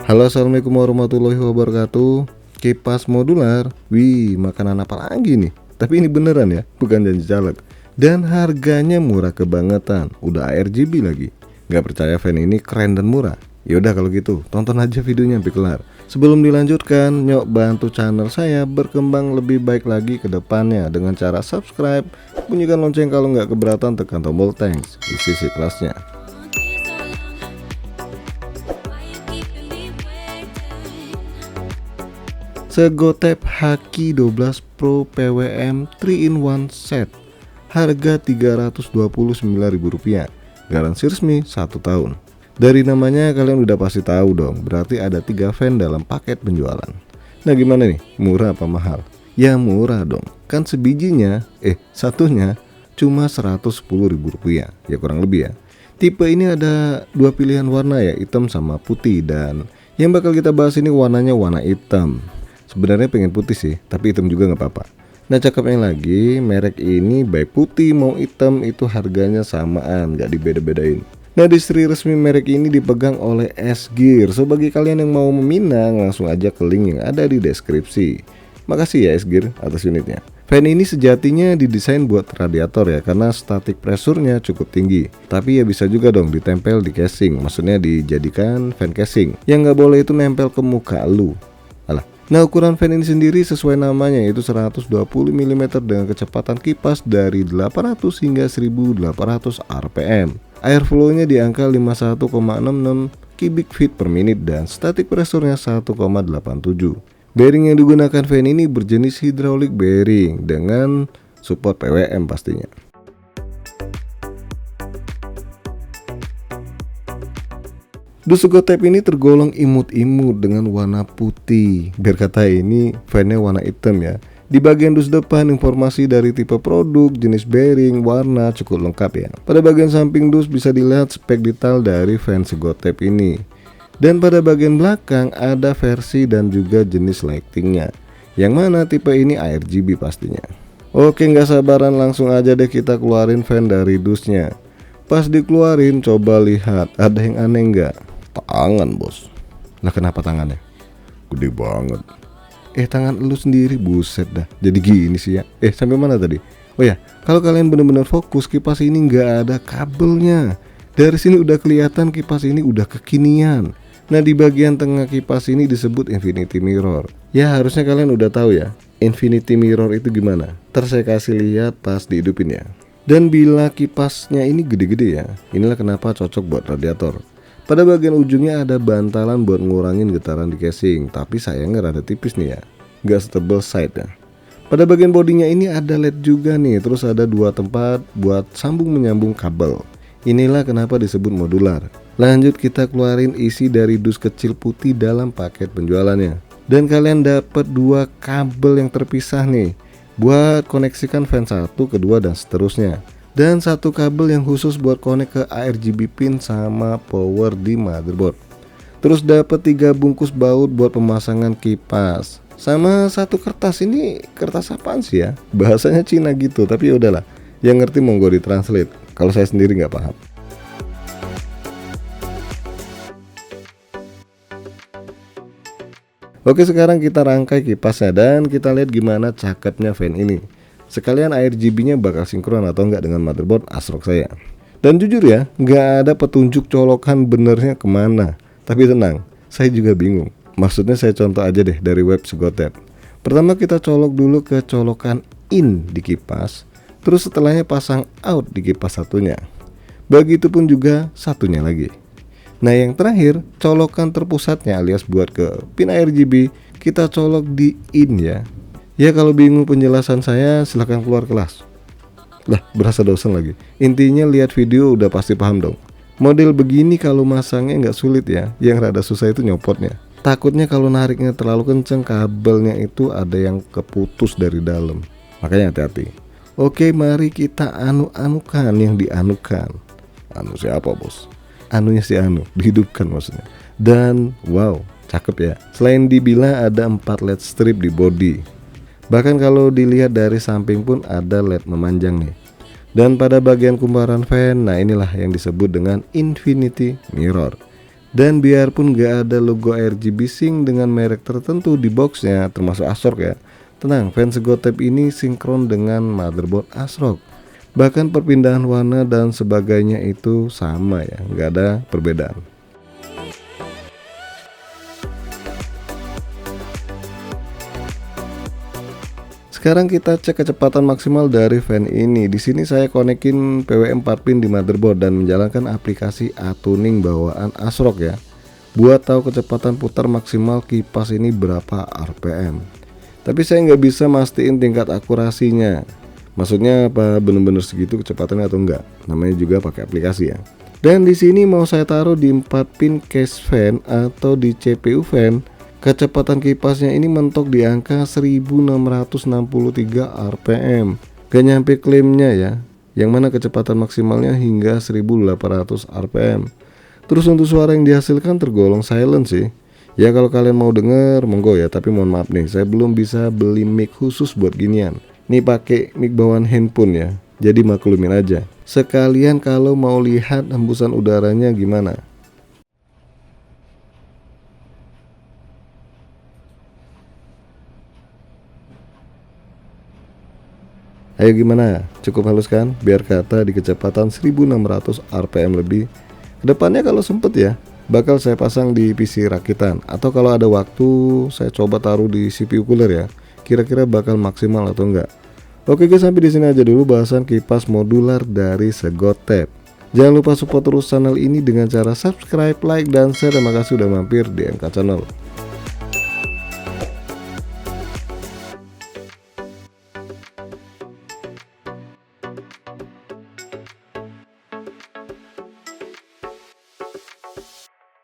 Halo, assalamualaikum warahmatullahi wabarakatuh. Kipas modular, wih, makanan apa lagi nih? Tapi ini beneran ya, bukan janji caleg. Dan harganya murah kebangetan, udah ARGB lagi. Gak percaya fan ini keren dan murah? Yaudah kalau gitu, tonton aja videonya sampai kelar. Sebelum dilanjutkan, nyok bantu channel saya berkembang lebih baik lagi ke depannya dengan cara subscribe, bunyikan lonceng kalau nggak keberatan, tekan tombol thanks di sisi kelasnya. Segotep Haki 12 Pro PWM 3-in-1 set, harga Rp329.000, garansi resmi 1 tahun. Dari namanya kalian udah pasti tahu dong, berarti ada 3 fan dalam paket penjualan. Nah gimana nih, murah apa mahal? Ya murah dong, kan satunya cuma Rp110.000, ya kurang lebih ya. Tipe ini ada 2 pilihan warna ya, hitam sama putih, dan yang bakal kita bahas ini warnanya warna hitam. Sebenarnya pengen putih sih, tapi hitam juga nggak apa-apa. Nah cakepnya lagi, merek ini baik putih mau hitam itu harganya samaan, nggak dibeda-bedain. Nah distri resmi merek ini dipegang oleh S-Gear. So bagi kalian yang mau meminang, langsung aja ke link yang ada di deskripsi. Makasih ya S-Gear atas unitnya. Fan ini sejatinya didesain buat radiator ya, karena static pressure-nya cukup tinggi. Tapi ya bisa juga dong ditempel di casing, maksudnya dijadikan fan casing. Yang nggak boleh itu nempel ke muka lu. Alah. Nah ukuran fan ini sendiri sesuai namanya, yaitu 120 mm dengan kecepatan kipas dari 800 hingga 1800 rpm. Airflow-nya di angka 51,66 cubic feet per menit dan static pressure-nya 1,87. Bearing yang digunakan fan ini berjenis hydraulic bearing dengan support PWM pastinya. Dus Segotep ini tergolong imut-imut dengan warna putih. Biar kata ini fannya warna hitam ya. Di bagian dus depan informasi dari tipe produk, jenis bearing, warna cukup lengkap ya. Pada bagian samping dus bisa dilihat spek detail dari fan Segotep ini. Dan pada bagian belakang ada versi dan juga jenis lightingnya. Yang mana tipe ini ARGB pastinya. Oke, nggak sabaran langsung aja deh kita keluarin fan dari dusnya. Pas dikeluarin coba lihat ada yang aneh nggak? Tangan bos. Lah kenapa tangannya? Gede banget. Tangan lu sendiri, buset dah. Jadi gini sih ya. Sampai mana tadi? Oh ya, kalau kalian bener-bener fokus, kipas ini nggak ada kabelnya. Dari sini udah kelihatan kipas ini udah kekinian. Nah di bagian tengah kipas ini disebut infinity mirror. Ya harusnya kalian udah tahu ya, infinity mirror itu gimana. Ntar saya kasih lihat pas dihidupin ya. Dan bila kipasnya ini gede-gede ya, inilah kenapa cocok buat radiator. Pada bagian ujungnya ada bantalan buat ngurangin getaran di casing, tapi sayangnya rada tipis nih ya, nggak setebal side ya. Pada bagian bodinya ini ada LED juga nih, terus ada 2 tempat buat sambung menyambung kabel. Inilah kenapa disebut modular. Lanjut kita keluarin isi dari dus kecil putih dalam paket penjualannya. Dan kalian dapat 2 kabel yang terpisah nih, buat koneksikan fan 1, kedua dan seterusnya. Dan 1 kabel yang khusus buat konek ke ARGB pin sama power di motherboard. Terus dapat 3 bungkus baut buat pemasangan kipas. Sama 1 kertas, ini kertas apaan sih ya? Bahasanya Cina gitu, tapi udahlah. Yang ngerti monggo ditranslate. Kalau saya sendiri nggak paham. Oke, sekarang kita rangkai kipasnya dan kita lihat gimana cakepnya fan ini. Sekalian ARGB-nya bakal sinkron atau enggak dengan motherboard ASRock saya. Dan jujur ya, nggak ada petunjuk colokan benernya kemana. Tapi tenang, saya juga bingung. Maksudnya saya contoh aja deh dari web Segotep. Pertama kita colok dulu ke colokan in di kipas, terus setelahnya pasang out di kipas satunya. Begitupun juga satunya lagi. Nah yang terakhir, colokan terpusatnya alias buat ke pin ARGB, kita colok di in ya. Ya kalau bingung penjelasan saya silahkan keluar kelas. Lah berasa dosen lagi. Intinya lihat video udah pasti paham dong. Model begini kalau masangnya nggak sulit ya. Yang rada susah itu nyopotnya. Takutnya kalau nariknya terlalu kenceng, kabelnya itu ada yang keputus dari dalam. Makanya hati-hati. Oke, mari kita anu-anukan yang dianukan. Anu siapa bos? Anunya si anu, dihidupkan maksudnya. Dan wow, cakep ya. Selain dibilang ada 4 LED strip di body. Bahkan kalau dilihat dari samping pun ada LED memanjang nih. Dan pada bagian kumparan fan, nah inilah yang disebut dengan infinity mirror. Dan biarpun gak ada logo RGB Sync dengan merek tertentu di boxnya, termasuk ASRock ya, tenang, fan Segotep ini sinkron dengan motherboard ASRock. Bahkan perpindahan warna dan sebagainya itu sama ya, nggak ada perbedaan. Sekarang kita cek kecepatan maksimal dari fan ini. Di sini saya konekin PWM 4 pin di motherboard dan menjalankan aplikasi A-Tuning bawaan ASRock ya. Buat tahu kecepatan putar maksimal kipas ini berapa RPM. Tapi saya nggak bisa mastiin tingkat akurasinya. Maksudnya apa bener-bener segitu kecepatannya atau enggak. Namanya juga pakai aplikasi ya. Dan di sini mau saya taruh di 4 pin case fan atau di CPU fan. Kecepatan kipasnya ini mentok di angka 1663 RPM. Gak nyampe klaimnya ya, yang mana kecepatan maksimalnya hingga 1800 RPM. Terus untuk suara yang dihasilkan tergolong silent sih. Ya kalau kalian mau denger monggo ya, tapi mohon maaf nih, saya belum bisa beli mic khusus buat ginian. Nih pakai mic bawaan handphone ya, jadi maklumin aja. Sekalian kalau mau lihat hembusan udaranya gimana. Ayo gimana? Cukup halus kan? Biar kata di kecepatan 1600 RPM lebih. Kedepannya kalau sempet ya, bakal saya pasang di PC rakitan. Atau kalau ada waktu, saya coba taruh di CPU cooler ya. Kira-kira bakal maksimal atau enggak. Oke guys, sampai di sini aja dulu bahasan kipas modular dari Segotep. Jangan lupa support terus channel ini dengan cara subscribe, like, dan share. Terima kasih sudah mampir di MK Channel.